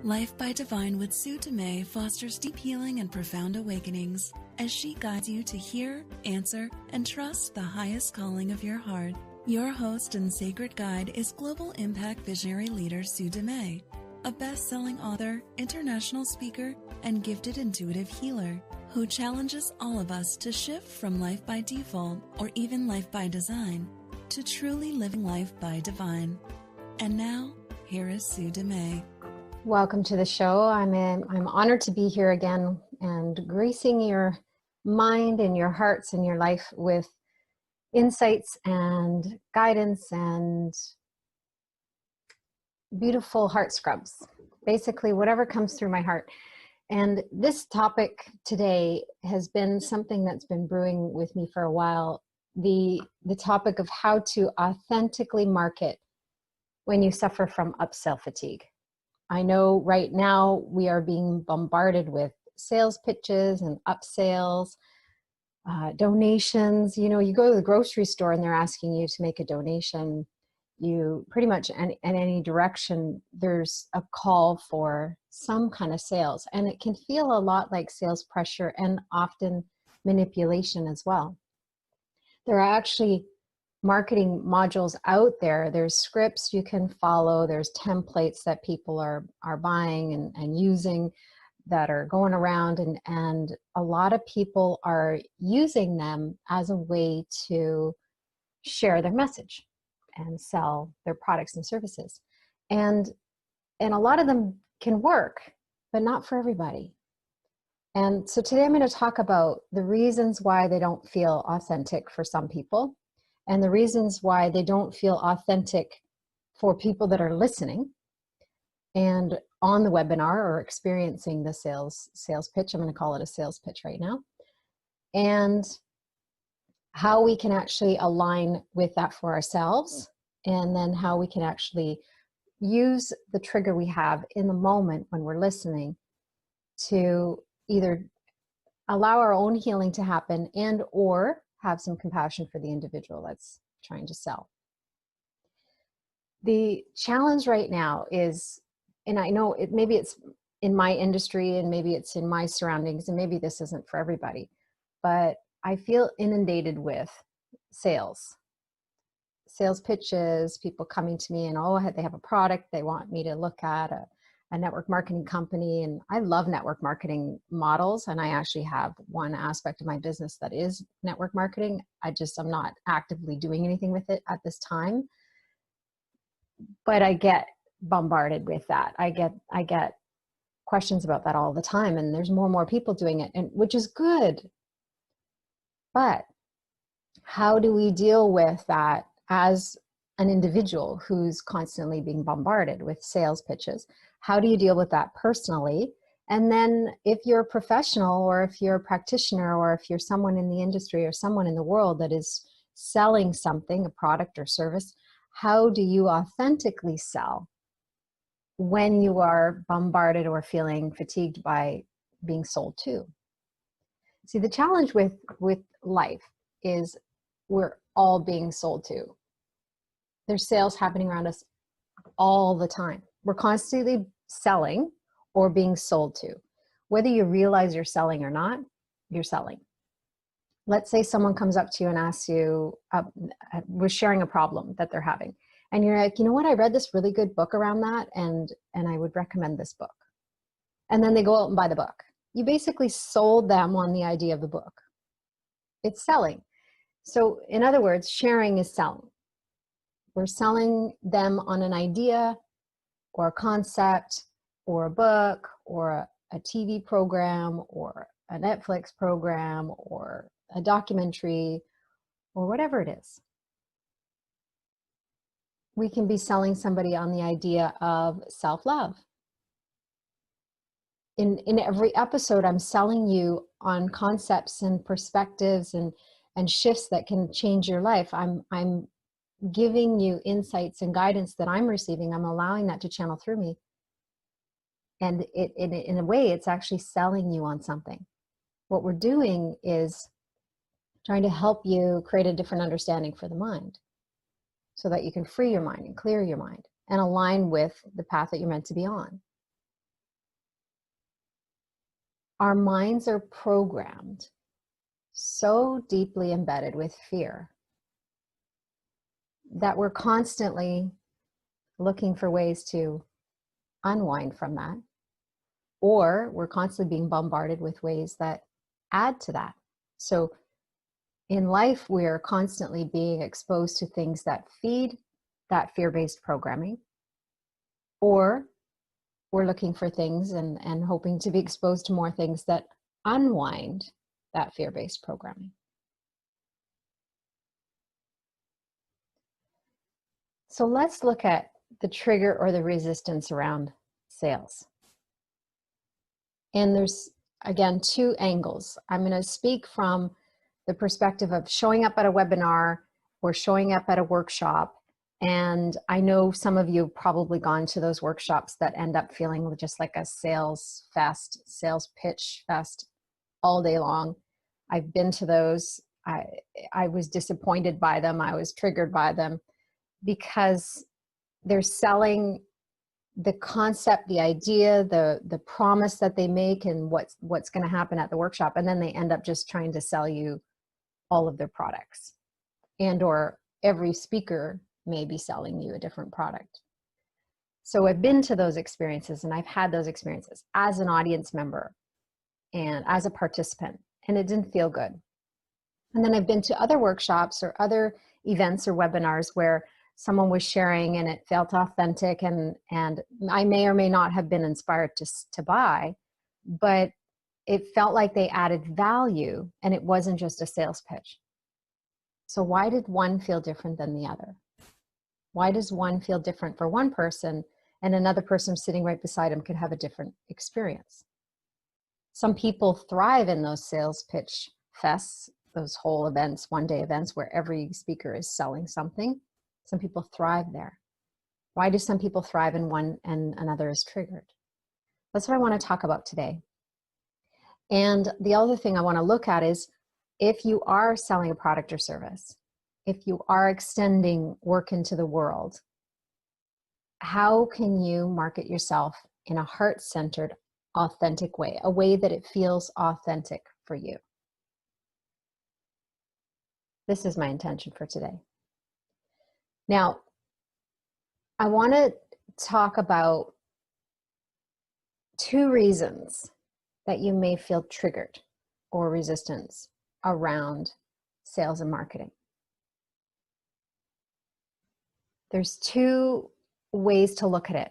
Life by Divine with Sue Dumais fosters deep healing and profound awakenings as she guides you to hear, answer, and trust the highest calling of your heart. Your host and sacred guide is global impact visionary leader Sue Dumais, a best-selling author, international speaker, and gifted intuitive healer who challenges all of us to shift from life by default or even life by design to truly living life by divine. And now, here is Sue Dumais. Welcome to the show. I'm honored to be here again and gracing your mind and your hearts and your life with insights and guidance and beautiful heart scrubs. Basically, whatever comes through my heart. And this topic today has been something that's been brewing with me for a while. The topic of how to authentically market when you suffer from upsell fatigue. I know right now we are being bombarded with sales pitches and upsells, donations. You know, you go to the grocery store and they're asking you to make a donation. You pretty much in any direction, there's a call for some kind of sales. And it can feel a lot like sales pressure and often manipulation as well. There are actually marketing modules out there. There's scripts you can follow. There's templates that people are buying and using that are going around. And a lot of people are using them as a way to share their message and sell their products and services. And a lot of them can work, but not for everybody. And so today I'm going to talk about the reasons why they don't feel authentic for some people, and the reasons why they don't feel authentic for people that are listening and on the webinar or experiencing the sales pitch. I'm going to call it a sales pitch right now. And how we can actually align with that for ourselves, and then how we can actually use the trigger we have in the moment when we're listening to either allow our own healing to happen and or have some compassion for the individual that's trying to sell. The challenge right now is, and I know maybe it's in my industry and maybe it's in my surroundings and maybe this isn't for everybody, but I feel inundated with sales pitches, people coming to me and they have a product they want me to look at, a network marketing company. And I love network marketing models. And I actually have one aspect of my business that is network marketing. I'm not actively doing anything with it at this time, but I get bombarded with that. I get questions about that all the time. And there's more and more people doing it, and which is good. But how do we deal with that as an individual who's constantly being bombarded with sales pitches? How do you deal with that personally? And then if you're a professional or if you're a practitioner or if you're someone in the industry or someone in the world that is selling something, a product or service, how do you authentically sell when you are bombarded or feeling fatigued by being sold to? See, the challenge with life is we're all being sold to. There's sales happening around us all the time. We're constantly selling or being sold to. Whether you realize you're selling or not, you're selling. Let's say someone comes up to you and asks you, was sharing a problem that they're having. And you're like, you know what, I read this really good book around that, and I would recommend this book. And then they go out and buy the book. You basically sold them on the idea of the book. It's selling. So in other words, sharing is selling. We're selling them on an idea or a concept or a book or a TV program or a Netflix program or a documentary or whatever it is. We can be selling somebody on the idea of self-love. In every episode, I'm selling you on concepts and perspectives and shifts that can change your life. I'm giving you insights and guidance that I'm receiving. I'm allowing that to channel through me. And in a way, it's actually selling you on something. What we're doing is trying to help you create a different understanding for the mind so that you can free your mind and clear your mind and align with the path that you're meant to be on. our minds are programmed so deeply embedded with fear that we're constantly looking for ways to unwind from that, or we're constantly being bombarded with ways that add to that. So in life, we're constantly being exposed to things that feed that fear-based programming, or we're looking for things and hoping to be exposed to more things that unwind that fear-based programming. So let's look at the trigger or the resistance around sales. And there's, again, two angles. I'm going to speak from the perspective of showing up at a webinar or showing up at a workshop. And I know some of you have probably gone to those workshops that end up feeling just like a sales fest, sales pitch fest all day long. I've been to those. I was disappointed by them. I was triggered by them because they're selling the concept, the idea, the promise that they make and what's going to happen at the workshop. And then they end up just trying to sell you all of their products, and or every speaker may be selling you a different product. So I've been to those experiences, and I've had those experiences as an audience member and as a participant, and it didn't feel good. And then I've been to other workshops or other events or webinars where someone was sharing and it felt authentic, and I may or may not have been inspired to buy, but it felt like they added value and it wasn't just a sales pitch. So why did one feel different than the other? Why does one feel different for one person and another person sitting right beside him could have a different experience? Some people thrive in those sales pitch fests, those whole events, one-day events where every speaker is selling something. Some people thrive there. Why do some people thrive in one and another is triggered? That's what I want to talk about today. And the other thing I want to look at is, if you are selling a product or service, if you are extending work into the world, how can you market yourself in a heart-centered, authentic way, a way that it feels authentic for you? This is my intention for today. Now, I want to talk about two reasons that you may feel triggered or resistance around sales and marketing. There's two ways to look at it,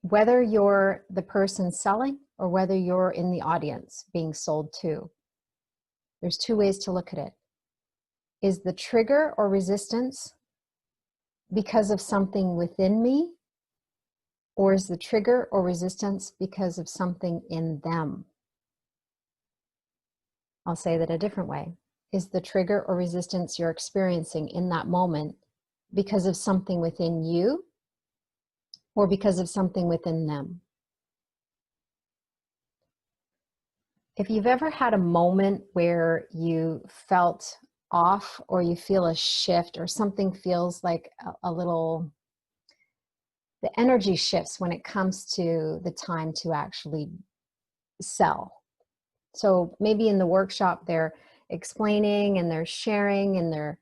whether you're the person selling or whether you're in the audience being sold to. There's two ways to look at it. Is the trigger or resistance because of something within me, or is the trigger or resistance because of something in them? I'll say that a different way. Is the trigger or resistance you're experiencing in that moment because of something within you or because of something within them? If you've ever had a moment where you felt off or you feel a shift or something feels like a little, the energy shifts when it comes to the time to actually sell. So maybe in the workshop they're explaining and they're sharing and they're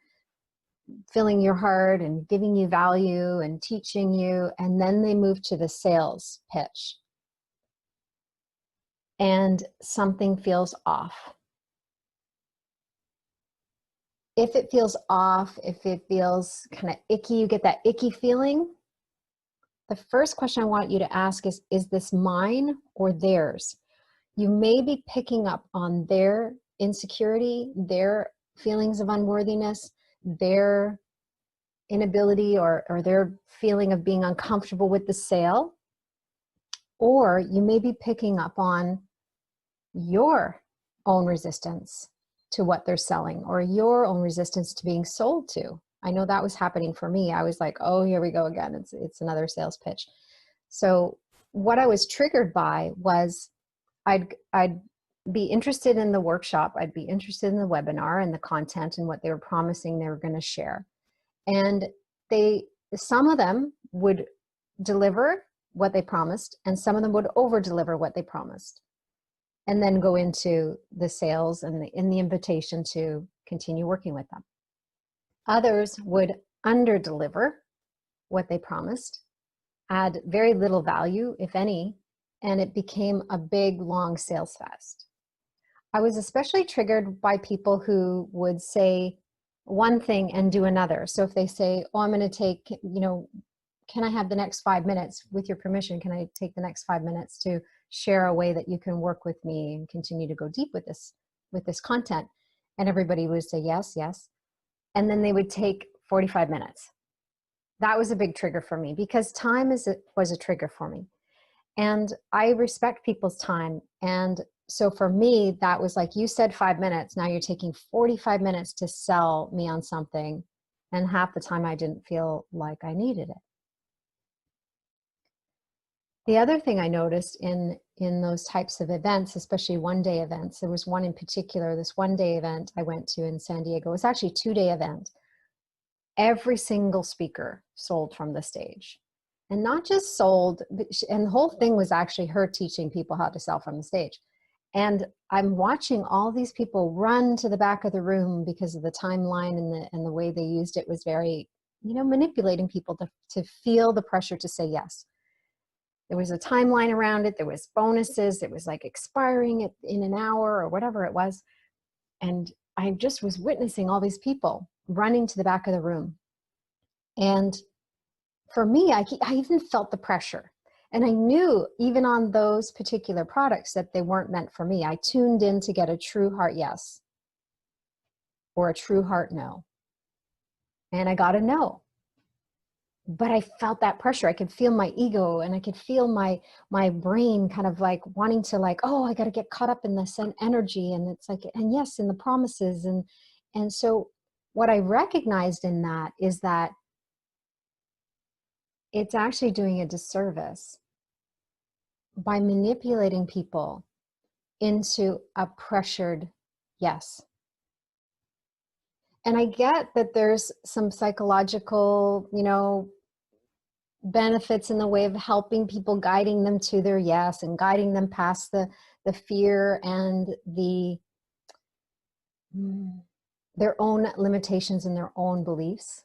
filling your heart and giving you value and teaching you, and then they move to the sales pitch and something feels off. If it feels off, if it feels kind of icky, you get that icky feeling, the first question I want you to ask is this mine or theirs? You may be picking up on their insecurity, their feelings of unworthiness, their inability or their feeling of being uncomfortable with the sale, or you may be picking up on your own resistance to what they're selling or your own resistance to being sold to. I know that was happening for me. I was like, oh, here we go again. It's another sales pitch. So what I was triggered by was I'd be interested in the workshop. I'd be interested in the webinar and the content and what they were promising they were going to share. And some of them would deliver what they promised and some of them would over deliver what they promised. and then go into the sales and the invitation to continue working with them. Others would under-deliver what they promised, add very little value, if any, and it became a big, long sales fest. I was especially triggered by people who would say one thing and do another. So if they say, oh, I'm going to take, can I have the next 5 minutes? With your permission, can I take the next 5 minutes to share a way that you can work with me and continue to go deep with this content? And everybody would say yes, yes. And then they would take 45 minutes. That was a big trigger for me, because time was a trigger for me. And I respect people's time. And so for me, that was like, you said 5 minutes, now you're taking 45 minutes to sell me on something. And half the time I didn't feel like I needed it. The other thing I noticed in those types of events, especially one-day events, there was one in particular, this one-day event I went to in San Diego. It was actually a 2-day event. Every single speaker sold from the stage. And not just sold, and the whole thing was actually her teaching people how to sell from the stage. And I'm watching all these people run to the back of the room because of the timeline, and the way they used it was very, manipulating people to feel the pressure to say yes. There was a timeline around it. There was bonuses. It was like expiring in an hour or whatever it was. And I just was witnessing all these people running to the back of the room. And for me, I even felt the pressure. And I knew even on those particular products that they weren't meant for me. I tuned in to get a true heart yes or a true heart no. And I got a no. But I felt that pressure. I could feel my ego, and I could feel my brain kind of like wanting to oh, I got to get caught up in this energy. And it's like, and yes, in the promises. And so what I recognized in that is that it's actually doing a disservice by manipulating people into a pressured yes. And I get that there's some psychological, benefits in the way of helping people, guiding them to their yes and guiding them past the fear and their own limitations and their own beliefs.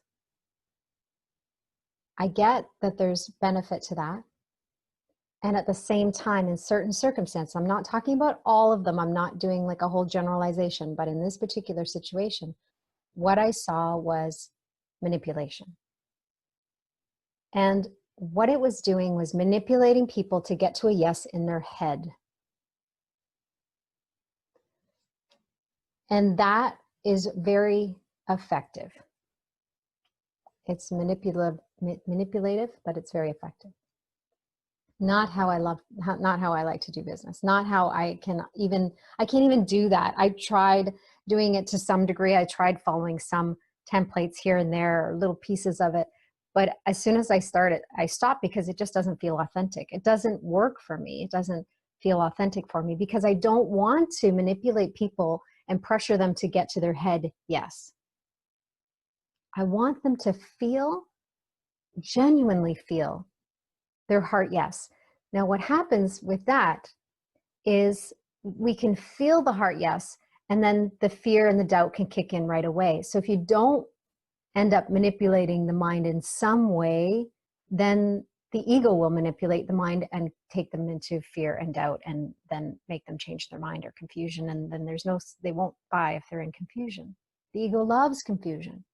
I get that there's benefit to that. And at the same time, in certain circumstances, I'm not talking about all of them. I'm not doing like a whole generalization, but in this particular situation, what I saw was manipulation. And what it was doing was manipulating people to get to a yes in their head. And that is very effective. It's manipulative, but it's very effective. Not how I like to do business. Not how I can't even do that. I tried doing it to some degree. I tried following some templates here and there, or little pieces of it. But as soon as I started, I stopped, because it just doesn't feel authentic. It doesn't work for me. It doesn't feel authentic for me, because I don't want to manipulate people and pressure them to get to their head yes. I want them to genuinely feel their heart yes. Now, what happens with that is we can feel the heart yes, and then the fear and the doubt can kick in right away. So if you don't end up manipulating the mind in some way, then the ego will manipulate the mind and take them into fear and doubt, and then make them change their mind or confusion. And then they won't buy if they're in confusion. The ego loves confusion.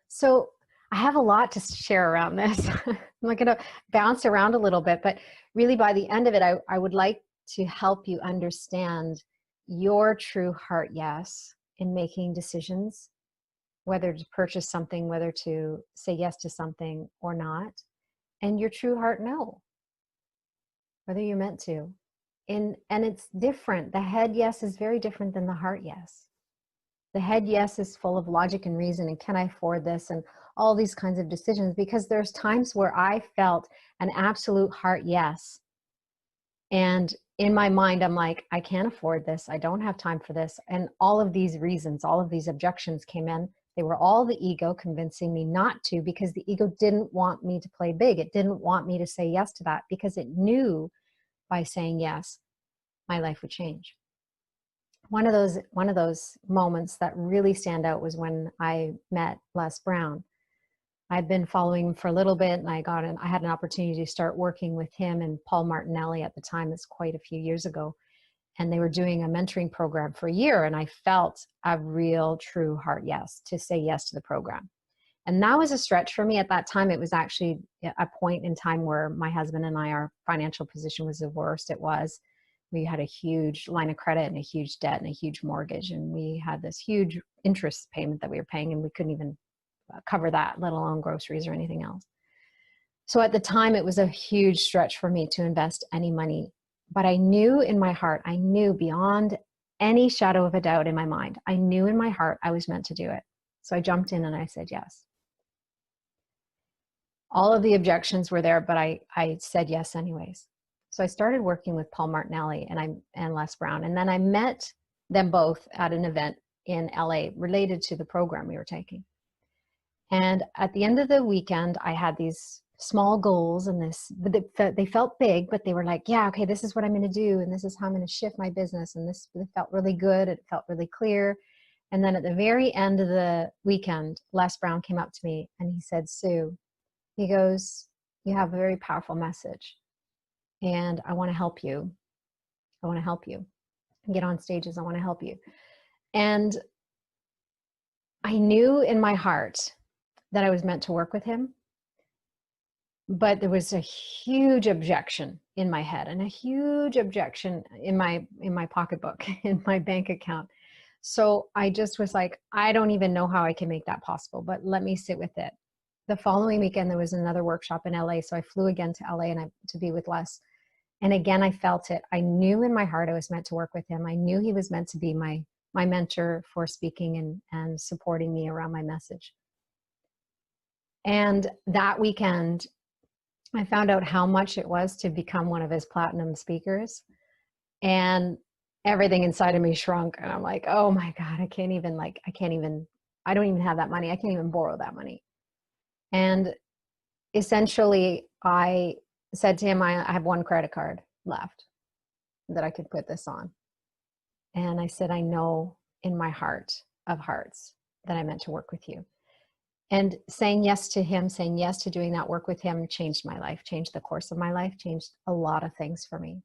So I have a lot to share around this. I'm going to bounce around a little bit, but really by the end of it, I would like to help you understand your true heart yes in making decisions, whether to purchase something, whether to say yes to something or not, and your true heart no, whether you're meant to. And it's different. The head yes is very different than the heart yes. The head yes is full of logic and reason, and can I afford this, and all these kinds of decisions, because there's times where I felt an absolute heart yes. And in my mind, I'm like, I can't afford this. I don't have time for this. And all of these reasons, all of these objections came in. They were all the ego convincing me not to, because the ego didn't want me to play big. It didn't want me to say yes to that, because it knew by saying yes, my life would change. One of those moments that really stand out was when I met Les Brown. I'd been following him for a little bit, and I had an opportunity to start working with him and Paul Martinelli at the time. It's quite a few years ago. And they were doing a mentoring program for a year. And I felt a real true heart yes to say yes to the program. And that was a stretch for me at that time. It was actually a point in time where my husband and I, our financial position was the worst it was. We had a huge line of credit and a huge debt and a huge mortgage. And we had this huge interest payment that we were paying, and we couldn't even cover that, let alone groceries or anything else. So at the time, it was a huge stretch for me to invest any money. But I knew in my heart, I knew beyond any shadow of a doubt in my mind, I knew in my heart I was meant to do it. So I jumped in and I said yes. All of the objections were there, but I said yes anyways. So I started working with Paul Martinelli and Les Brown. And then I met them both at an event in LA related to the program we were taking. And at the end of the weekend, I had these small goals, and they felt big, but they were like, yeah, okay, this is what I'm going to do. And this is how I'm going to shift my business. And it felt really good. It felt really clear. And then at the very end of the weekend, Les Brown came up to me and he said, Sue, he goes, you have a very powerful message, and I want to help you. I want to help you get on stages. I want to help you. And I knew in my heart that I was meant to work with him, but there was a huge objection in my head and a huge objection in my pocketbook, in my bank account. So I just was like, I don't even know how I can make that possible, but let me sit with it. The following weekend, there was another workshop in LA. So I flew again to LA to be with Les. And again, I felt it. I knew in my heart I was meant to work with him. I knew he was meant to be my mentor for speaking and supporting me around my message. And that weekend, I found out how much it was to become one of his platinum speakers. And everything inside of me shrunk. And I'm like, oh my God, I don't even have that money. I can't even borrow that money. And essentially, I said to him, I have one credit card left that I could put this on. And I said, I know in my heart of hearts that I meant to work with you. And saying yes to him, saying yes to doing that work with him changed my life, changed the course of my life, changed a lot of things for me.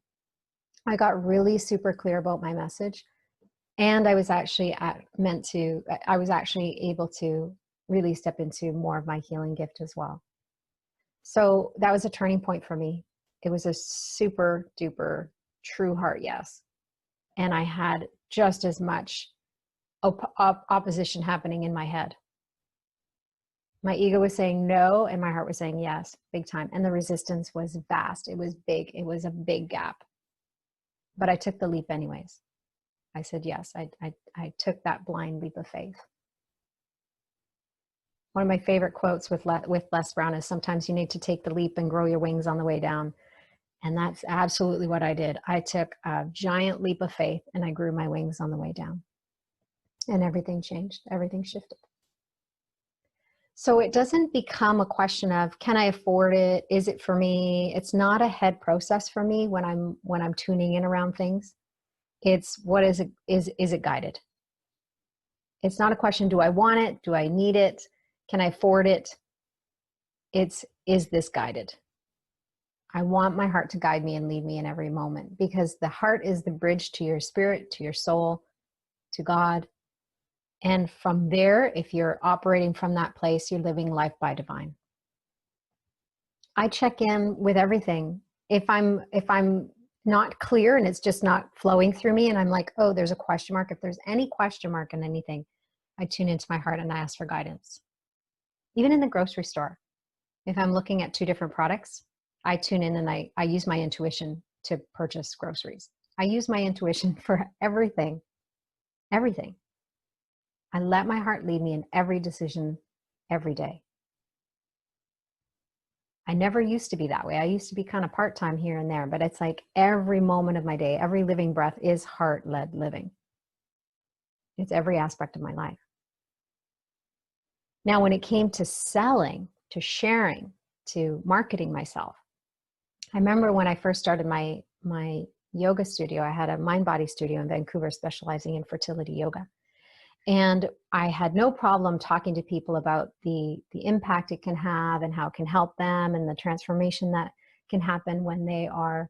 I got really super clear about my message. And I was actually able to really step into more of my healing gift as well. So that was a turning point for me. It was a super duper true heart yes. And I had just as much opposition happening in my head. My ego was saying no, and my heart was saying yes, big time. And the resistance was vast. It was big. It was a big gap. But I took the leap anyways. I said yes. I took that blind leap of faith. One of my favorite quotes with Les Brown is, sometimes you need to take the leap and grow your wings on the way down. And that's absolutely what I did. I took a giant leap of faith and I grew my wings on the way down. And everything changed. Everything shifted. So it doesn't become a question of, can I afford it? Is it for me? It's not a head process for me when I'm tuning in around things. It's what is it? Is it guided? It's not a question, do I want it? Do I need it? Can I afford it? Is this guided? I want my heart to guide me and lead me in every moment, because the heart is the bridge to your spirit, to your soul, to God. And from there, if you're operating from that place, you're living life by divine. I check in with everything. If I'm not clear and it's just not flowing through me, and I'm like, oh, there's a question mark. If there's any question mark in anything, I tune into my heart and I ask for guidance. Even in the grocery store, if I'm looking at two different products, I tune in and I use my intuition to purchase groceries. I use my intuition for everything. Everything. I let my heart lead me in every decision every day. I never used to be that way. I used to be kind of part-time here and there, but it's like every moment of my day, every living breath is heart-led living. It's every aspect of my life. Now, when it came to selling, to sharing, to marketing myself, I remember when I first started my my yoga studio. I had a mind body studio in Vancouver specializing in fertility yoga. And I had no problem talking to people about the impact it can have and how it can help them and the transformation that can happen when they are,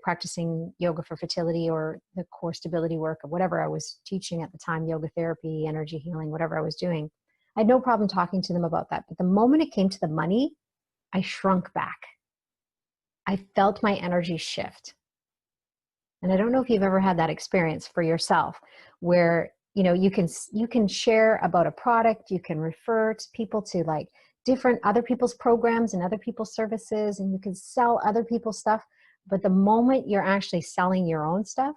practicing yoga for fertility or the core stability work or whatever I was teaching at the time, yoga therapy, energy healing, whatever I was doing. I had no problem talking to them about that. But the moment it came to the money, I shrunk back. I felt my energy shift. And I don't know if you've ever had that experience for yourself where, you can share about a product, you can refer to people to like different other people's programs and other people's services, and you can sell other people's stuff. But the moment you're actually selling your own stuff,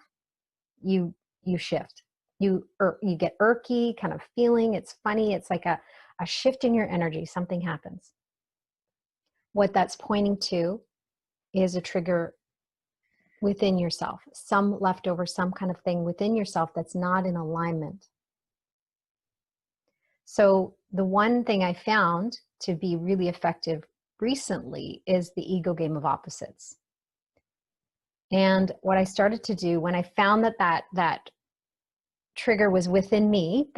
you shift. You get irky kind of feeling. It's funny. It's like a shift in your energy. Something happens. What that's pointing to is a trigger within yourself, some leftover, some kind of thing within yourself that's not in alignment. So the one thing I found to be really effective recently is the ego game of opposites. And what I started to do when I found that trigger was within me,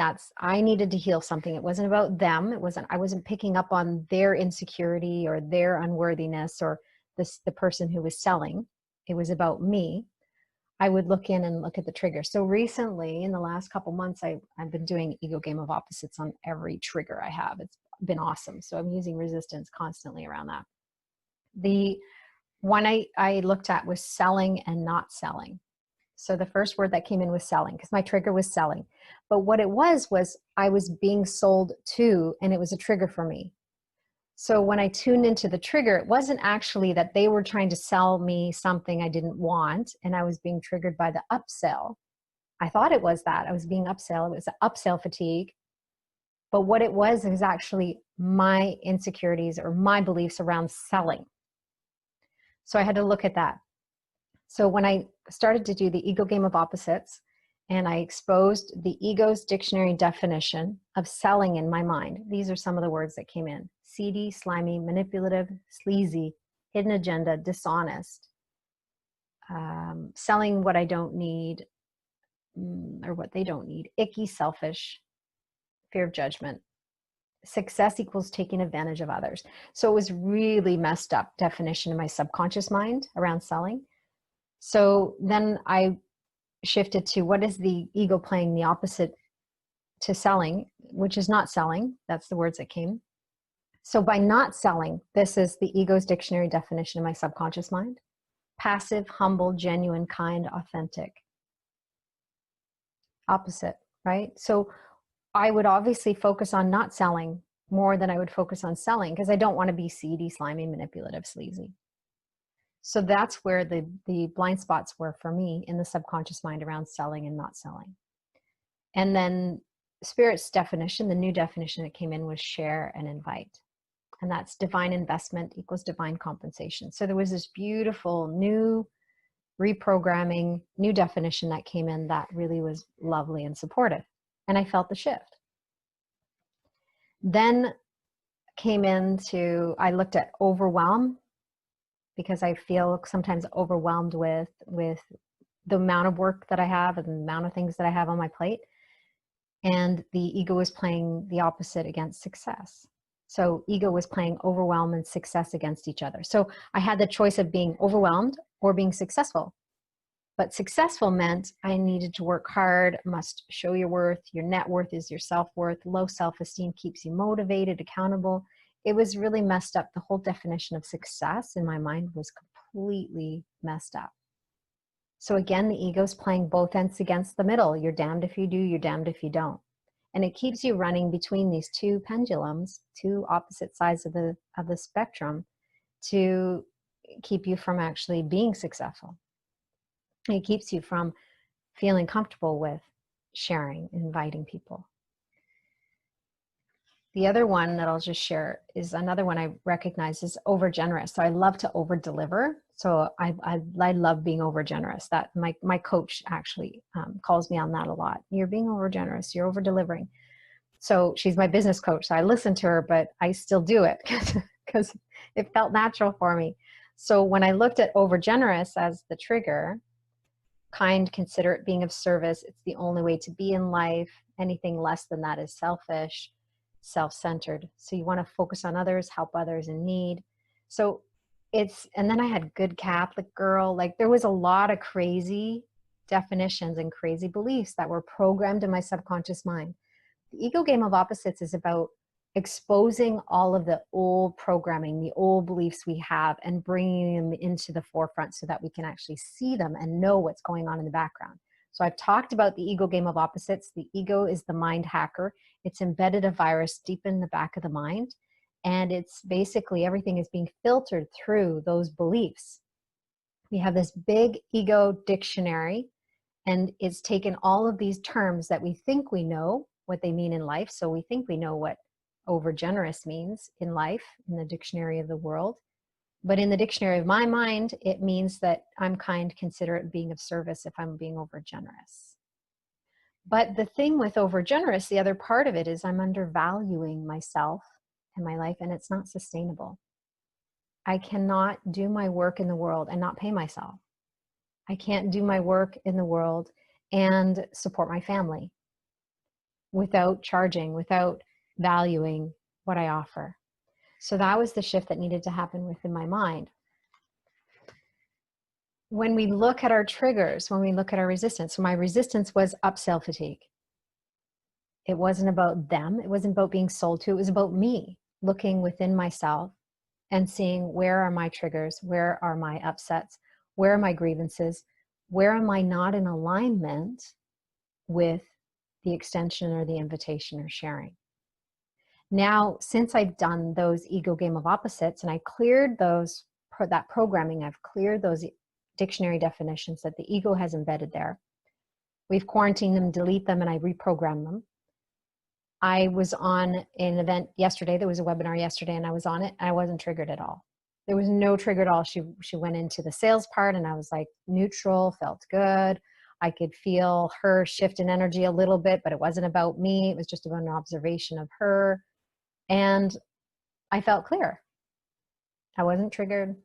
I needed to heal something. It wasn't about them. I wasn't picking up on their insecurity or their unworthiness or the person who was selling. It was about me. I would look in and look at the trigger. So recently, in the last couple months, I've been doing ego game of opposites on every trigger I have. It's been awesome. So I'm using resistance constantly around that. The one I looked at was selling and not selling. So the first word that came in was selling, because my trigger was selling. But what it was I was being sold to, and it was a trigger for me. So when I tuned into the trigger, it wasn't actually that they were trying to sell me something I didn't want, and I was being triggered by the upsell. I thought it was that. I was being upsell. It was upsell fatigue. But what it was actually my insecurities or my beliefs around selling. So I had to look at that. So when I started to do the ego game of opposites, and I exposed the ego's dictionary definition of selling in my mind. These are some of the words that came in. Seedy, slimy, manipulative, sleazy, hidden agenda, dishonest, selling what I don't need or what they don't need, icky, selfish, fear of judgment. Success equals taking advantage of others. So it was really messed up definition in my subconscious mind around selling. So then I shifted to what is the ego playing the opposite to selling, which is not selling. That's the words that came. So by not selling, this is the ego's dictionary definition in my subconscious mind. Passive, humble, genuine, kind, authentic. Opposite, right? So I would obviously focus on not selling more than I would focus on selling, because I don't want to be seedy, slimy, manipulative, sleazy. So that's where the blind spots were for me in the subconscious mind around selling and not selling. And then Spirit's definition, the new definition that came in, was share and invite. And that's divine investment equals divine compensation. So there was this beautiful new reprogramming, new definition that came in that really was lovely and supportive. And I felt the shift. Then came into, I looked at overwhelm, because I feel sometimes overwhelmed with the amount of work that I have and the amount of things that I have on my plate. And the ego was playing the opposite against success. So ego was playing overwhelm and success against each other. So I had the choice of being overwhelmed or being successful. But successful meant I needed to work hard, must show your worth. Your net worth is your self-worth. Low self-esteem keeps you motivated, accountable. It was really messed up. The whole definition of success in my mind was completely messed up. So again, the ego's playing both ends against the middle. You're damned if you do, you're damned if you don't. And it keeps you running between these two pendulums, two opposite sides of the spectrum, to keep you from actually being successful. It keeps you from feeling comfortable with sharing, inviting people. The other one that I'll just share is another one I recognize is overgenerous. So I love to over deliver. So I love being overgenerous. That my coach actually calls me on that a lot. You're being overgenerous. You're over delivering. So she's my business coach. So I listen to her, but I still do it because it felt natural for me. So when I looked at overgenerous as the trigger, kind, considerate, being of service, it's the only way to be in life. Anything less than that is selfish, self-centered. So you want to focus on others, help others in need. So and then I had good Catholic girl. Like, there was a lot of crazy definitions and crazy beliefs that were programmed in my subconscious mind. The ego game of opposites is about exposing all of the old programming, the old beliefs we have, and bringing them into the forefront so that we can actually see them and know what's going on in the background. So I've talked about the ego game of opposites. The ego is the mind hacker. It's embedded a virus deep in the back of the mind. And it's basically everything is being filtered through those beliefs. We have this big ego dictionary, and it's taken all of these terms that we think we know what they mean in life. So we think we know what overgenerous means in life, in the dictionary of the world. But in the dictionary of my mind, it means that I'm kind, considerate, being of service if I'm being overgenerous. But the thing with overgenerous, the other part of it is I'm undervaluing myself and my life, and it's not sustainable. I cannot do my work in the world and not pay myself. I can't do my work in the world and support my family without charging, without valuing what I offer. So that was the shift that needed to happen within my mind. When we look at our triggers, when we look at our resistance, so my resistance was upsell fatigue. It wasn't about them. It wasn't about being sold to. It was about me looking within myself and seeing, where are my triggers? Where are my upsets? Where are my grievances? Where am I not in alignment with the extension or the invitation or sharing? Now, since I've done those ego game of opposites and I cleared that programming, I've cleared those dictionary definitions that the ego has embedded there. We've quarantined them, delete them, and I reprogram them. I was on an event yesterday. There was a webinar yesterday, and I was on it, and I wasn't triggered at all. There was no trigger at all. She went into the sales part, and I was like neutral, felt good. I could feel her shift in energy a little bit, but it wasn't about me. It was just about an observation of her. And I felt clear. I wasn't triggered.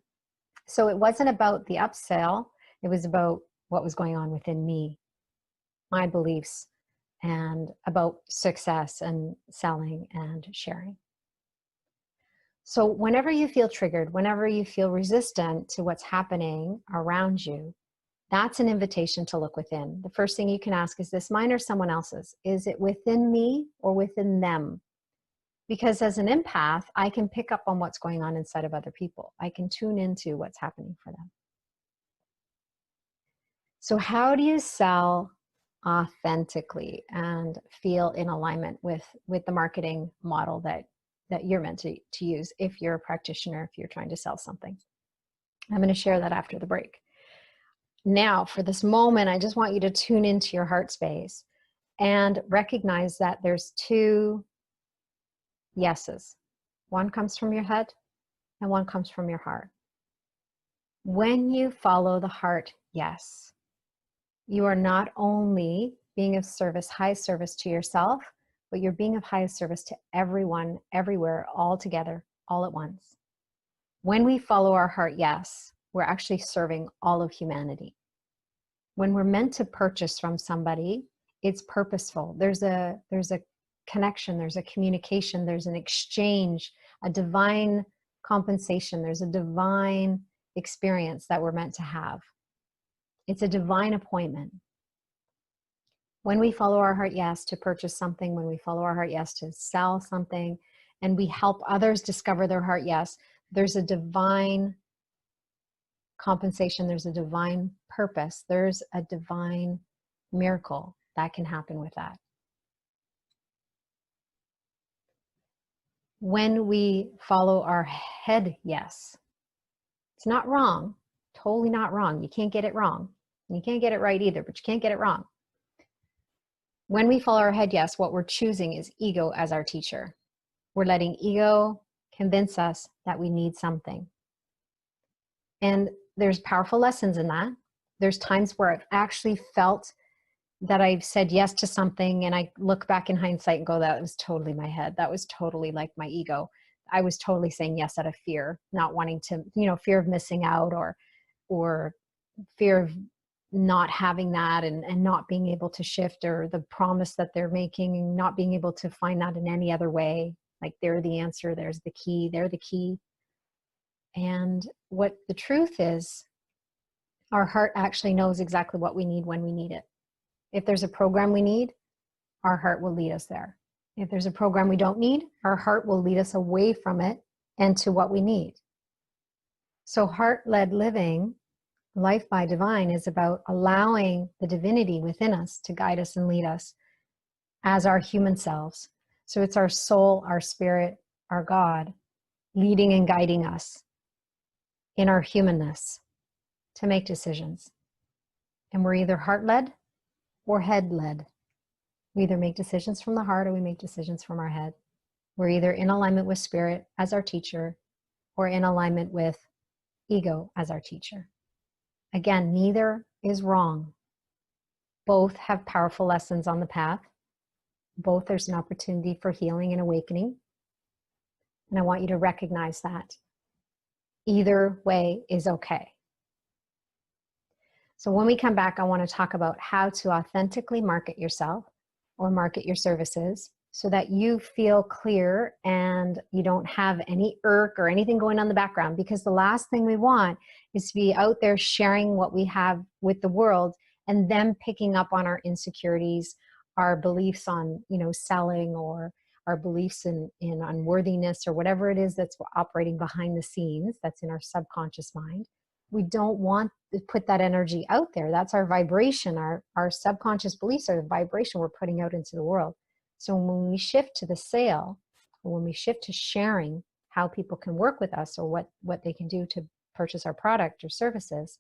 So it wasn't about the upsell. It was about what was going on within me, my beliefs, and about success and selling and sharing. So whenever you feel triggered, whenever you feel resistant to what's happening around you, that's an invitation to look within. The first thing you can ask, is this mine or someone else's? Is it within me or within them? Because as an empath, I can pick up on what's going on inside of other people. I can tune into what's happening for them. So how do you sell authentically and feel in alignment with the marketing model that you're meant to use if you're a practitioner, if you're trying to sell something? I'm going to share that after the break. Now, for this moment, I just want you to tune into your heart space and recognize that there's two yeses. One comes from your head and one comes from your heart. When you follow the heart yes, you are not only being of service, high service to yourself, but you're being of highest service to everyone, everywhere, all together, all at once. When we follow our heart yes, we're actually serving all of humanity. When we're meant to purchase from somebody, it's purposeful. There's a connection, there's a communication, there's an exchange, a divine compensation, there's a divine experience that we're meant to have. It's a divine appointment. When we follow our heart yes to purchase something, when we follow our heart yes to sell something, and we help others discover their heart yes, there's a divine compensation, there's a divine purpose, there's a divine miracle that can happen with that. When we follow our head yes, it's not wrong, totally not wrong. You can't get it wrong. You can't get it right either, but you can't get it wrong. When we follow our head yes, what we're choosing is ego as our teacher. We're letting ego convince us that we need something. And there's powerful lessons in that. There's times where I've actually felt that I've said yes to something and I look back in hindsight and go, that was totally my head. That was totally like my ego. I was totally saying yes out of fear, not wanting to, fear of missing out, or fear of not having that, and not being able to shift, or the promise that they're making and not being able to find that in any other way. Like, they're the answer, there's the key, they're the key. And what the truth is, our heart actually knows exactly what we need when we need it. If there's a program we need, our heart will lead us there. If there's a program we don't need, our heart will lead us away from it and to what we need. So heart-led living, life by divine, is about allowing the divinity within us to guide us and lead us as our human selves. So it's our soul, our spirit, our God, leading and guiding us in our humanness to make decisions. And we're either heart-led or head-led. We either make decisions from the heart or we make decisions from our head. We're either in alignment with spirit as our teacher or in alignment with ego as our teacher. Again, neither is wrong. Both have powerful lessons on the path. Both there's an opportunity for healing and awakening. And I want you to recognize that. Either way is okay. So when we come back, I want to talk about how to authentically market yourself or market your services so that you feel clear and you don't have any irk or anything going on in the background. Because the last thing we want is to be out there sharing what we have with the world and them picking up on our insecurities, our beliefs on, selling, or our beliefs in unworthiness, or whatever it is that's operating behind the scenes, that's in our subconscious mind. We don't want to put that energy out there. That's our vibration. Our subconscious beliefs are the vibration we're putting out into the world. So when we shift to the sale, or when we shift to sharing how people can work with us, or what they can do to purchase our product or services,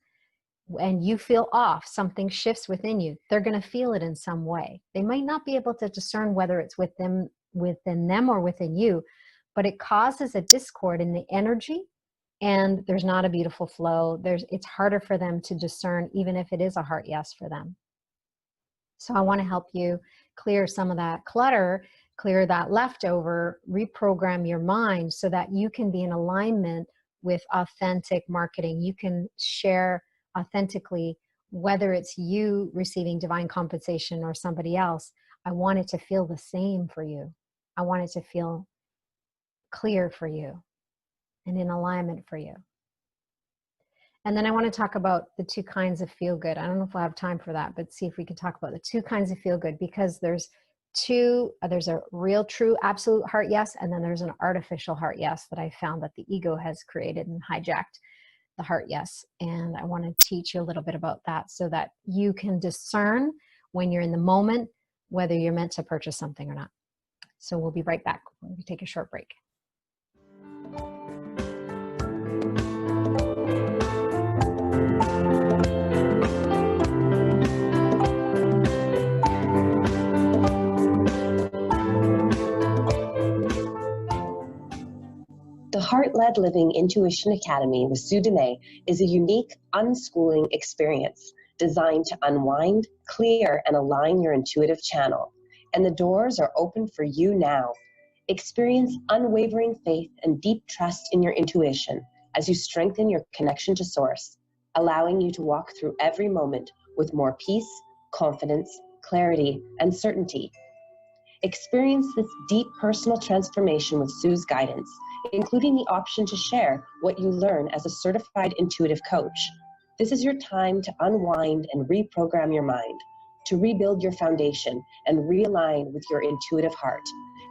and you feel off, something shifts within you, they're going to feel it in some way. They might not be able to discern whether it's within them or within you, but it causes a discord in the energy, and there's not a beautiful flow. It's harder for them to discern, even if it is a heart yes for them. So I want to help you clear some of that clutter, clear that leftover, reprogram your mind so that you can be in alignment with authentic marketing. You can share authentically, whether it's you receiving divine compensation or somebody else. I want it to feel the same for you. I want it to feel clear for you and in alignment for you. And then I want to talk about the two kinds of feel good. I don't know if we'll have time for that, but see if we can talk about the two kinds of feel good, because there's a real, true, absolute heart yes, and then there's an artificial heart yes that I found that the ego has created and hijacked the heart yes. And I want to teach you a little bit about that so that you can discern when you're in the moment whether you're meant to purchase something or not. So we'll be right back when we take a short break. The Heart-Led Living Intuition Academy with Sue Dumais is a unique unschooling experience designed to unwind, clear, and align your intuitive channel. And the doors are open for you now. Experience unwavering faith and deep trust in your intuition as you strengthen your connection to Source, allowing you to walk through every moment with more peace, confidence, clarity, and certainty. Experience this deep personal transformation with Sue's guidance, including the option to share what you learn as a certified intuitive coach. This is your time to unwind and reprogram your mind, to rebuild your foundation and realign with your intuitive heart.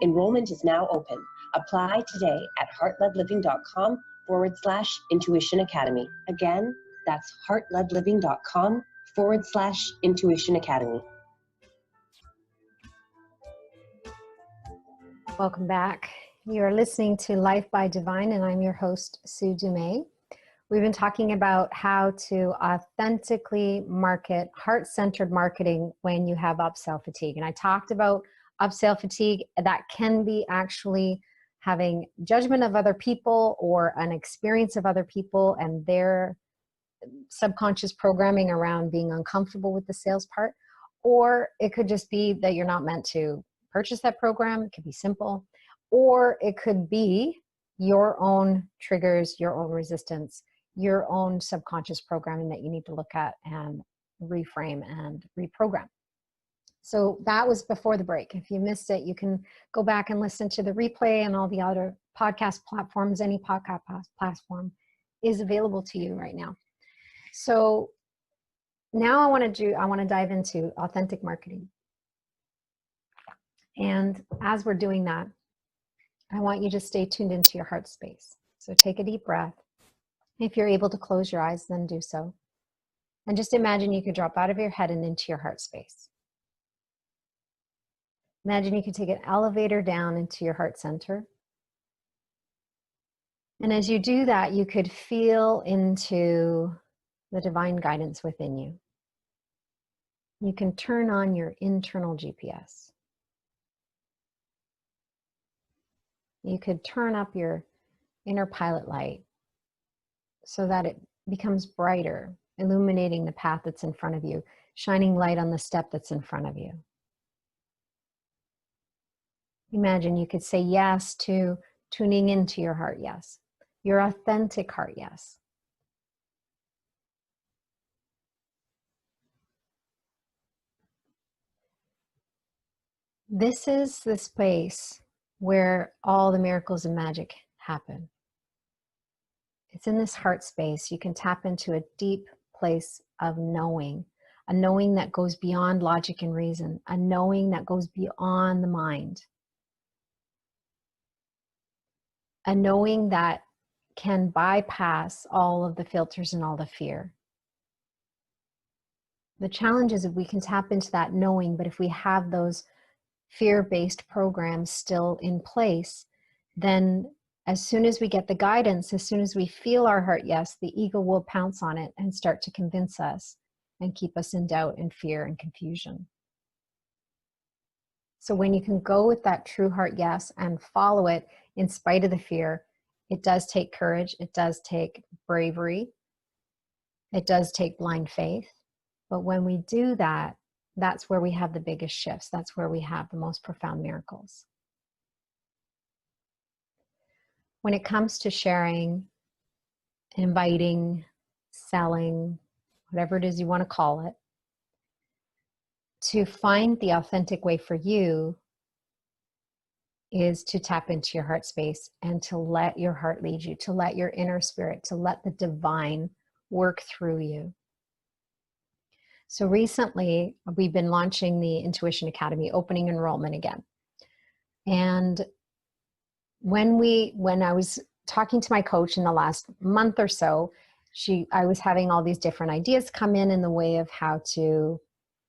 Enrollment is now open. Apply today at heartledliving.com/intuition academy. Again, that's heartledliving.com/intuition academy. Welcome back. You're listening to Life by Divine, and I'm your host, Sue Dumais. We've been talking about how to authentically market, heart-centered marketing when you have upsell fatigue. And I talked about upsell fatigue. That can be actually having judgment of other people or an experience of other people and their subconscious programming around being uncomfortable with the sales part. Or it could just be that you're not meant to purchase that program. It could be simple. Or it could be your own triggers, your own resistance, your own subconscious programming that you need to look at and reframe and reprogram. So that was before the break. If you missed it, you can go back and listen to the replay, and all the other podcast platforms. Any podcast platform is available to you right now. So now I want to dive into authentic marketing. And as we're doing that, I want you to stay tuned into your heart space. So take a deep breath. If you're able to close your eyes, then do so. And just imagine you could drop out of your head and into your heart space. Imagine you could take an elevator down into your heart center. And as you do that, you could feel into the divine guidance within you. You can turn on your internal GPS. You could turn up your inner pilot light so that it becomes brighter, illuminating the path that's in front of you, shining light on the step that's in front of you. Imagine you could say yes to tuning into your heart yes, your authentic heart yes. This is the space where all the miracles and magic happen. It's in this heart space. You can tap into a deep place of knowing, a knowing that goes beyond logic and reason, a knowing that goes beyond the mind, a knowing that can bypass all of the filters and all the fear. The challenge is if we can tap into that knowing, but if we have those fear-based programs still in place, then as soon as we get the guidance, as soon as we feel our heart yes, the ego will pounce on it and start to convince us and keep us in doubt and fear and confusion. So when you can go with that true heart yes and follow it in spite of the fear, it does take courage, it does take bravery, it does take blind faith. But when we do that, that's where we have the biggest shifts. That's where we have the most profound miracles. When it comes to sharing, inviting, selling, whatever it is you want to call it, to find the authentic way for you is to tap into your heart space and to let your heart lead you, to let your inner spirit, to let the divine work through you. So recently, we've been launching the Intuition Academy, opening enrollment again. And when I was talking to my coach in the last month or so, I was having all these different ideas come in the way of how to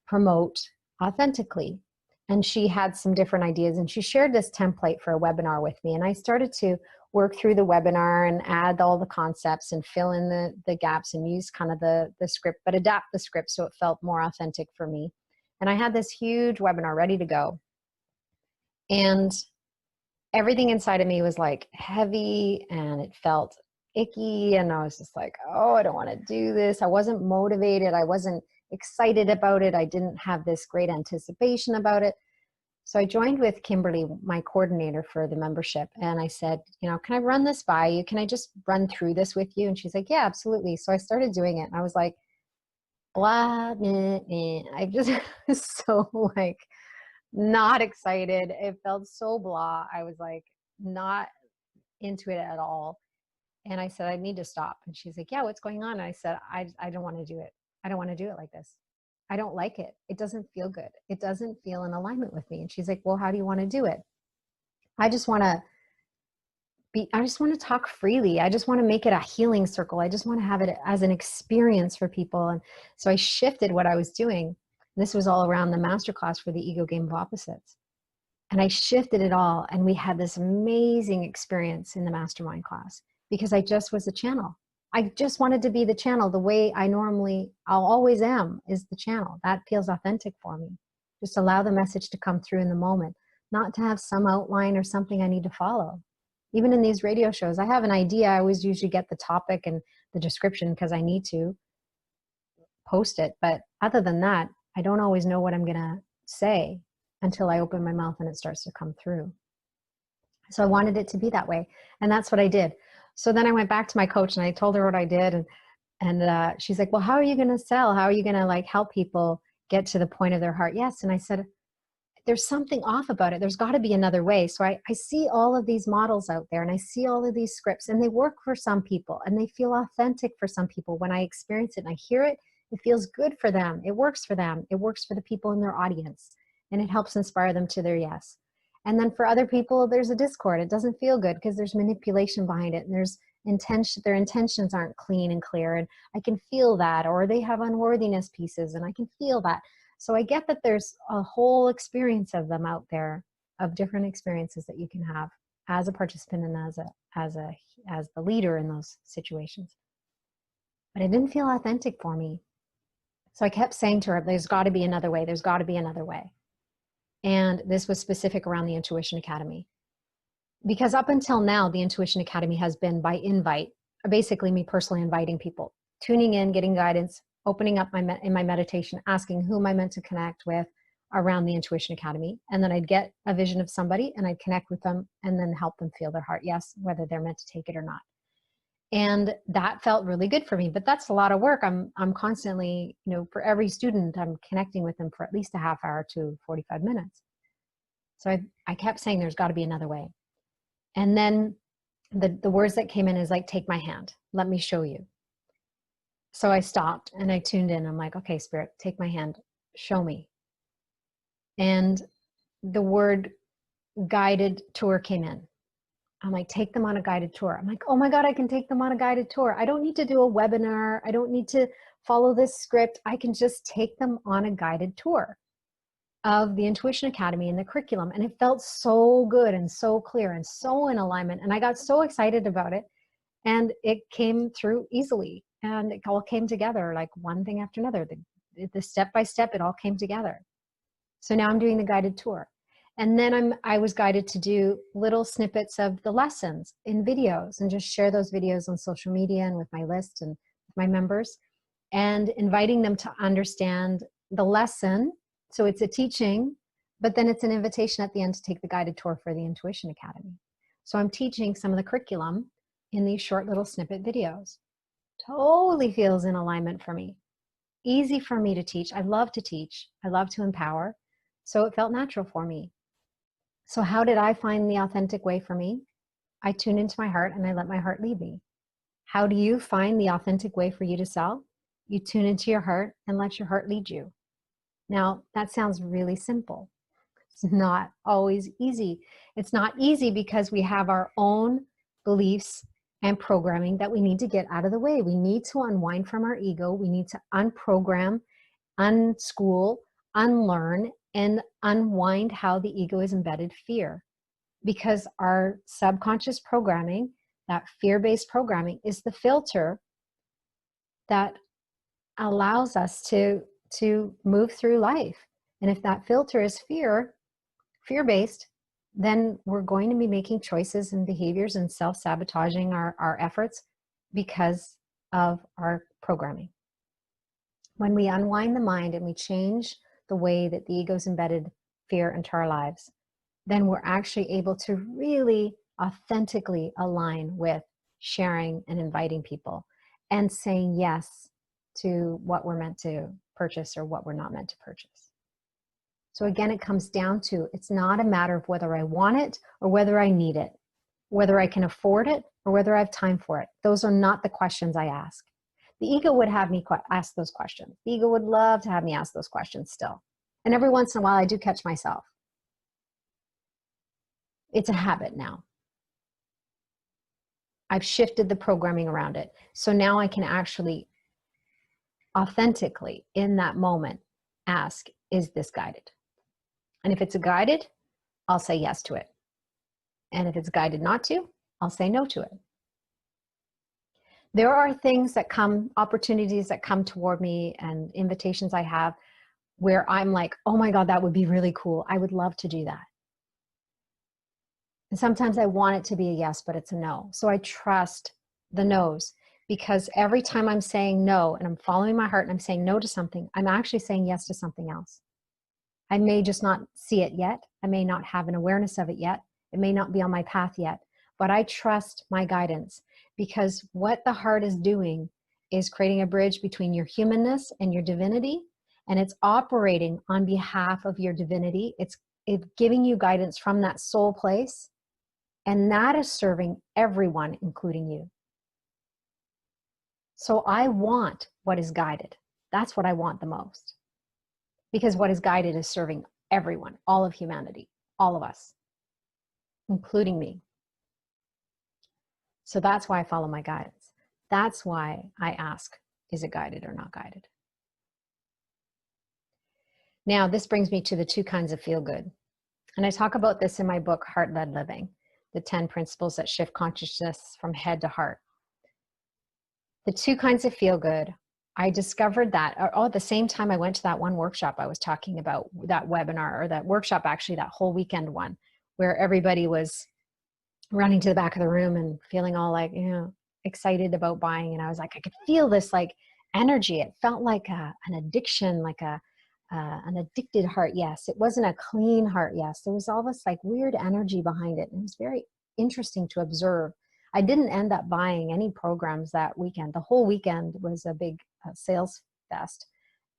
promote authentically. And she had some different ideas, and she shared this template for a webinar with me. And I started to work through the webinar and add all the concepts and fill in the gaps and use kind of the script, but adapt the script so it felt more authentic for me. And I had this huge webinar ready to go. And everything inside of me was like heavy, and it felt icky. And I was just like, oh, I don't want to do this. I wasn't motivated. I wasn't excited about it. I didn't have this great anticipation about it. So I joined with Kimberly, my coordinator for the membership. And I said, can I run this by you? Can I just run through this with you? And she's like, yeah, absolutely. So I started doing it. And I was like, blah, meh, meh. I just was so like not excited. It felt so blah. I was like not into it at all. And I said, I need to stop. And she's like, yeah, what's going on? And I said, I don't want to do it. I don't want to do it like this. I don't like it. It doesn't feel good. It doesn't feel in alignment with me. And she's like, well, how do you want to do it? I just want to talk freely. I just want to make it a healing circle. I just want to have it as an experience for people. And so I shifted what I was doing. This was all around the masterclass for the Ego Game of Opposites. And I shifted it all. And we had this amazing experience in the mastermind class because I just was a channel. I just wanted to be the channel the way I'll always am, is the channel. That feels authentic for me. Just allow the message to come through in the moment, not to have some outline or something I need to follow. Even in these radio shows, I have an idea. I always usually get the topic and the description because I need to post it. But other than that, I don't always know what I'm going to say until I open my mouth and it starts to come through. So I wanted it to be that way. And that's what I did. So then I went back to my coach and I told her what I did. And she's like, well, how are you going to sell? How are you going to like help people get to the point of their heart? Yes. And I said, there's something off about it. There's got to be another way. So I see all of these models out there and I see all of these scripts and they work for some people and they feel authentic for some people. When I experience it and I hear it, it feels good for them. It works for them. It works for the people in their audience and it helps inspire them to their yes. And then for other people, there's a discord. It doesn't feel good because there's manipulation behind it and there's intention. Their intentions aren't clean and clear. And I can feel that, or they have unworthiness pieces and I can feel that. So I get that there's a whole experience of them out there, of different experiences that you can have as a participant and as the leader in those situations. But it didn't feel authentic for me. So I kept saying to her, there's got to be another way. There's got to be another way. And this was specific around the Intuition Academy. Because up until now, the Intuition Academy has been by invite, basically me personally inviting people, tuning in, getting guidance, opening up in my meditation, asking who am I meant to connect with around the Intuition Academy. And then I'd get a vision of somebody and I'd connect with them and then help them feel their heart yes, whether they're meant to take it or not. And that felt really good for me, but that's a lot of work. I'm constantly, for every student, I'm connecting with them for at least a half hour to 45 minutes. So I kept saying there's got to be another way. And then the words that came in is like, take my hand, let me show you. So I stopped and I tuned in. I'm like, okay, Spirit, take my hand, show me. And the word guided tour came in. I'm like, take them on a guided tour. I'm like, oh my God, I can take them on a guided tour. I don't need to do a webinar. I don't need to follow this script. I can just take them on a guided tour of the Intuition Academy and the curriculum. And it felt so good and so clear and so in alignment. And I got so excited about it. And it came through easily. And it all came together like one thing after another. The step by step, it all came together. So now I'm doing the guided tour. And then I was guided to do little snippets of the lessons in videos and just share those videos on social media and with my list and with my members and inviting them to understand the lesson. So it's a teaching, but then it's an invitation at the end to take the guided tour for the Intuition Academy. So I'm teaching some of the curriculum in these short little snippet videos. Totally feels in alignment for me. Easy for me to teach. I love to teach. I love to empower. So it felt natural for me. So how did I find the authentic way for me? I tuned into my heart and I let my heart lead me. How do you find the authentic way for you to sell? You tune into your heart and let your heart lead you. Now, that sounds really simple. It's not always easy. It's not easy because we have our own beliefs and programming that we need to get out of the way. We need to unwind from our ego. We need to unprogram, unschool, unlearn, and unwind how the ego is embedded fear. Because our subconscious programming, that fear-based programming, is the filter that allows us to move through life. And if that filter is fear-based, then we're going to be making choices and behaviors and self-sabotaging our efforts because of our programming. When we unwind the mind and we change the way that the ego's embedded fear into our lives, then we're actually able to really authentically align with sharing and inviting people and saying yes to what we're meant to purchase or what we're not meant to purchase. So again, it comes down to, it's not a matter of whether I want it or whether I need it, whether I can afford it or whether I have time for it. Those are not the questions I ask. The ego would have me ask those questions. The ego would love to have me ask those questions still. And every once in a while, I do catch myself. It's a habit now. I've shifted the programming around it. So now I can actually authentically, in that moment, ask, is this guided? And if it's a guided, I'll say yes to it. And if it's guided not to, I'll say no to it. There are things that come, opportunities that come toward me and invitations I have where I'm like, oh my God, that would be really cool. I would love to do that. And sometimes I want it to be a yes, but it's a no. So I trust the no's, because every time I'm saying no and I'm following my heart and I'm saying no to something, I'm actually saying yes to something else. I may just not see it yet. I may not have an awareness of it yet. It may not be on my path yet, but I trust my guidance, because what the heart is doing is creating a bridge between your humanness and your divinity, and it's operating on behalf of your divinity. It's giving you guidance from that soul place, and that is serving everyone, including you. So I want what is guided. That's what I want the most, because what is guided is serving everyone, all of humanity, all of us, including me. So that's why I follow my guidance. That's why I ask, is it guided or not guided? Now, this brings me to the 2 kinds of feel good. And I talk about this in my book, Heart-Led Living, the 10 principles that shift consciousness from head to heart. The 2 kinds of feel good, I discovered that at the same time I went to that one workshop I was talking about, that webinar, or that workshop, actually that whole weekend one, where everybody was running to the back of the room and feeling all like, excited about buying. And I was like, I could feel this like energy. It felt like an addiction, like an addicted heart yes. It wasn't a clean heart yes. There was all this like weird energy behind it. And it was very interesting to observe. I didn't end up buying any programs that weekend. The whole weekend was a big sales fest.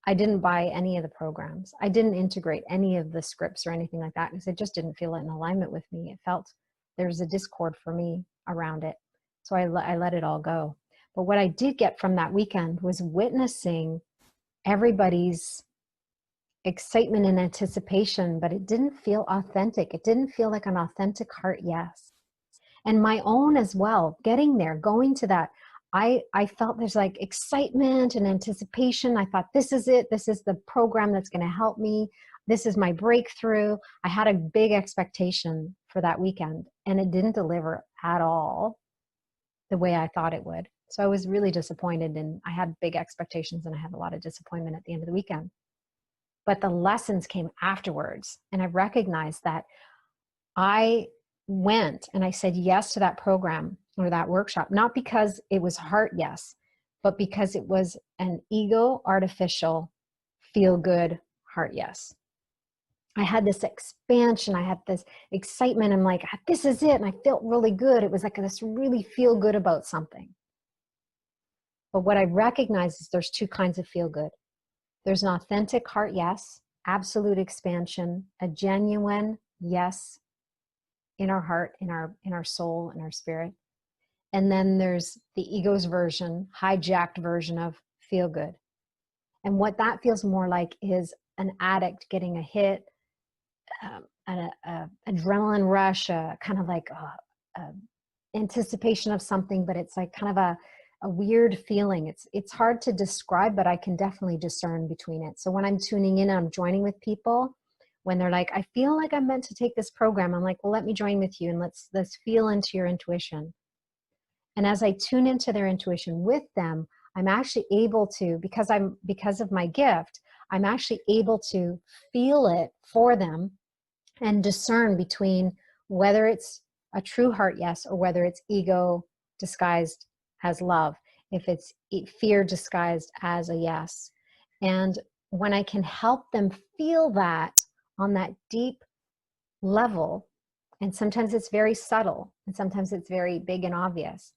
I didn't buy any of the programs. I didn't integrate any of the scripts or anything like that, because it just didn't feel in alignment with me. It felt there was a discord for me around it. So I let it all go. But what I did get from that weekend was witnessing everybody's excitement and anticipation, but it didn't feel authentic. It didn't feel like an authentic heart yes. And my own as well, getting there, going to that, I felt there's like excitement and anticipation. I thought, this is it. This is the program that's going to help me. This is my breakthrough. I had a big expectation for that weekend, and it didn't deliver at all the way I thought it would. So I was really disappointed, and I had big expectations, and I had a lot of disappointment at the end of the weekend. But the lessons came afterwards, and I recognized that I went and I said yes to that program or that workshop, not because it was heart yes, but because it was an ego artificial feel good heart yes. I had this expansion, I had this excitement. I'm like, this is it. And I felt really good. It was like this really feel good about something. But what I recognize is there's 2 kinds of feel good. There's an authentic heart yes, absolute expansion, a genuine yes in our heart, in our soul, in our spirit. And then there's the ego's version, hijacked version of feel good. And what that feels more like is an addict getting a hit, an adrenaline rush, kind of like anticipation of something, but it's like kind of a weird feeling. It's hard to describe, but I can definitely discern between it. So when I'm tuning in and I'm joining with people, when they're like, I feel like I'm meant to take this program, I'm like, well, let me join with you and let's feel into your intuition. And as I tune into their intuition with them, I'm actually able to, because of my gift, I'm actually able to feel it for them and discern between whether it's a true heart yes or whether it's ego disguised as love, if it's fear disguised as a yes. And when I can help them feel that on that deep level, and sometimes it's very subtle and sometimes it's very big and obvious,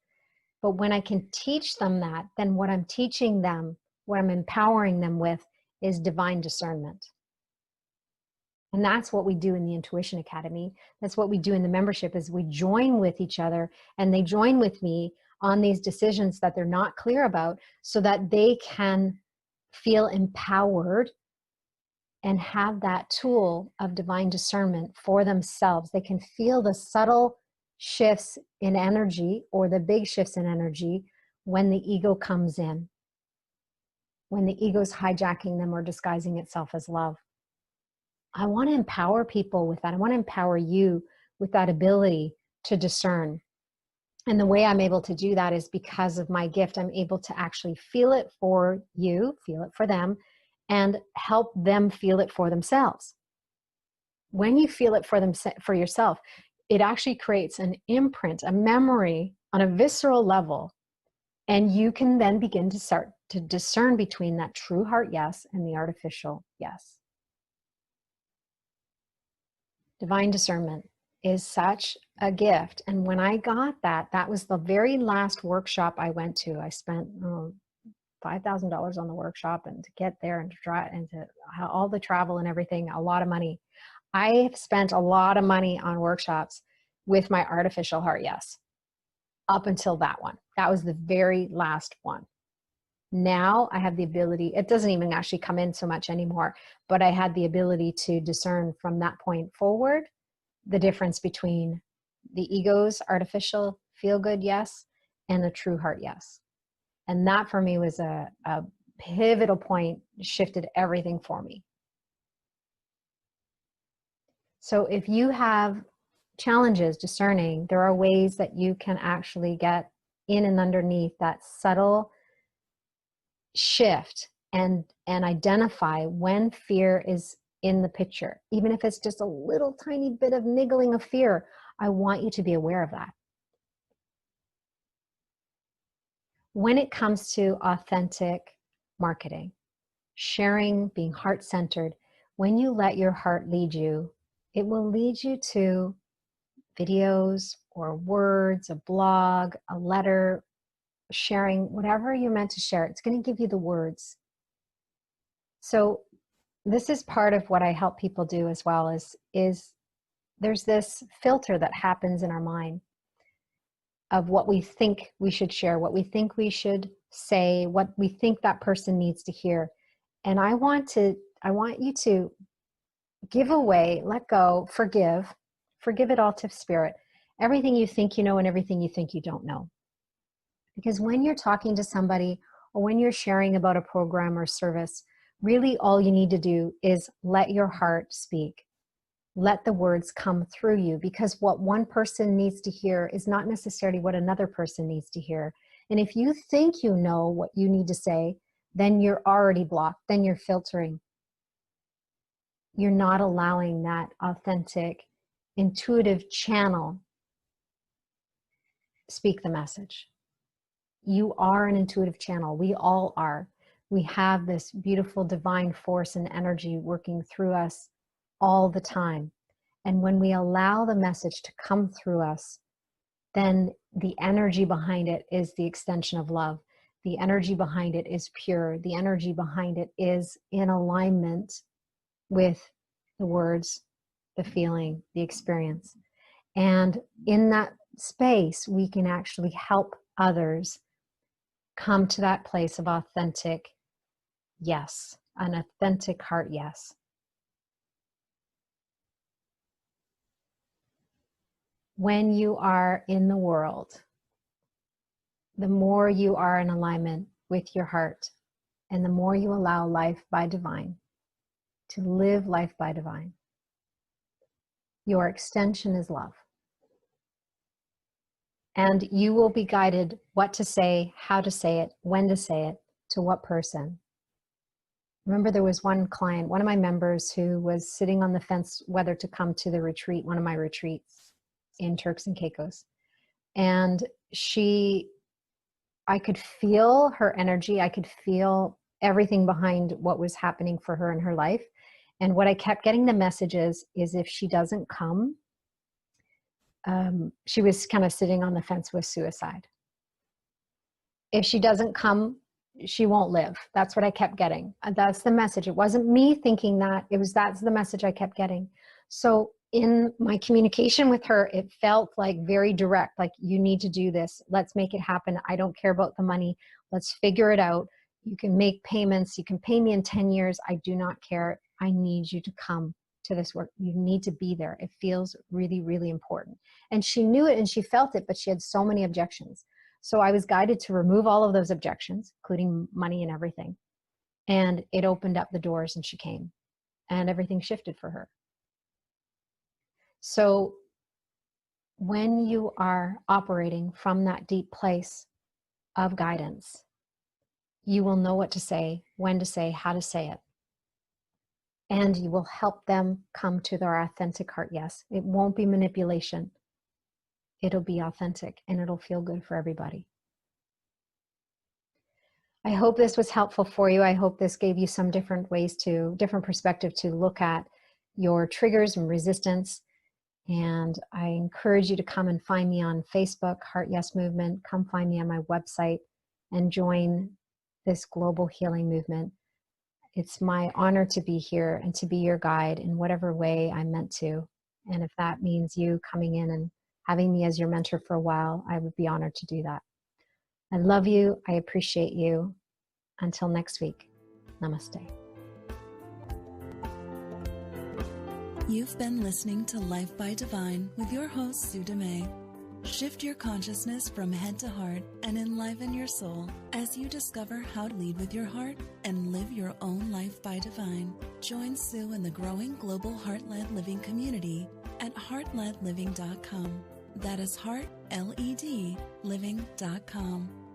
but when I can teach them that, then what I'm teaching them, what I'm empowering them with is divine discernment. And that's what we do in the Intuition Academy. That's what we do in the membership, is we join with each other and they join with me on these decisions that they're not clear about, so that they can feel empowered and have that tool of divine discernment for themselves. They can feel the subtle shifts in energy or the big shifts in energy when the ego comes in, when the ego's hijacking them or disguising itself as love. I want to empower people with that. I want to empower you with that ability to discern. And the way I'm able to do that is because of my gift. I'm able to actually feel it for you, feel it for them, and help them feel it for themselves. When you feel it for yourself, it actually creates an imprint, a memory on a visceral level. And you can then begin to start to discern between that true heart yes and the artificial yes. Divine discernment. is such a gift. And when I got that, that was the very last workshop I went to. I spent $5,000 on the workshop, and to get there and to try and to all the travel and everything, a lot of money. I have spent a lot of money on workshops with my artificial heart yes, up until that one. That was the very last one. Now I have the ability, it doesn't even actually come in so much anymore, but I had the ability to discern from that point forward the difference between the ego's artificial feel good yes and the true heart yes. And that for me was a pivotal point, shifted everything for me. So if you have challenges discerning, there are ways that you can actually get in and underneath that subtle shift and identify when fear is in the picture. Even if it's just a little tiny bit of niggling of fear, I want you to be aware of that. When it comes to authentic marketing, sharing, being heart-centered, when you let your heart lead you, it will lead you to videos or words, a blog, a letter, sharing, whatever you're meant to share. It's going to give you the words. So this is part of what I help people do as well, is there's this filter that happens in our mind of what we think we should share, what we think we should say, what we think that person needs to hear. And I want you to give away, let go, forgive it all to spirit. Everything you think you know and everything you think you don't know. Because when you're talking to somebody or when you're sharing about a program or service, really all you need to do is let your heart speak. Let the words come through you, because what one person needs to hear is not necessarily what another person needs to hear. And if you think you know what you need to say, then you're already blocked, then you're filtering. You're not allowing that authentic, intuitive channel speak the message. You are an intuitive channel. We all are. We have this beautiful divine force and energy working through us all the time. And when we allow the message to come through us, then the energy behind it is the extension of love. The energy behind it is pure. The energy behind it is in alignment with the words, the feeling, the experience. And in that space, we can actually help others come to that place of authentic yes, an authentic heart yes. When you are in the world, the more you are in alignment with your heart, and the more you allow life by divine to live life by divine, your extension is love. And you will be guided what to say, how to say it, when to say it, to what person. Remember, there was one client, one of my members, who was sitting on the fence whether to come to the retreat, one of my retreats in Turks and Caicos. And I could feel her energy. I could feel everything behind what was happening for her in her life. And what I kept getting the messages is if she doesn't come, she was kind of sitting on the fence with suicide. If she doesn't come, she won't live. That's what I kept getting. And that's the message. It wasn't me thinking that. That's the message I kept getting. So in my communication with her, it felt like very direct, like, you need to do this. Let's make it happen. I don't care about the money. Let's figure it out. You can make payments. You can pay me in 10 years. I do not care. I need you to come to this work. You need to be there. It feels really, really important. And she knew it and she felt it, but she had so many objections. So I was guided to remove all of those objections, including money and everything. And it opened up the doors and she came and everything shifted for her. So when you are operating from that deep place of guidance, you will know what to say, when to say, how to say it. And you will help them come to their authentic heart yes. It won't be manipulation. It'll be authentic and it'll feel good for everybody. I hope this was helpful for you. I hope this gave you some different perspective to look at your triggers and resistance. And I encourage you to come and find me on Facebook, Heart Yes Movement. Come find me on my website and join this global healing movement. It's my honor to be here and to be your guide in whatever way I'm meant to. And if that means you coming in and having me as your mentor for a while, I would be honored to do that. I love you. I appreciate you. Until next week, namaste. You've been listening to Life by Divine with your host, Sue Dumais. Shift your consciousness from head to heart and enliven your soul as you discover how to lead with your heart and live your own life by divine. Join Sue in the growing global heart-led living community at heartledliving.com. That is heart, L-E-D, living.com.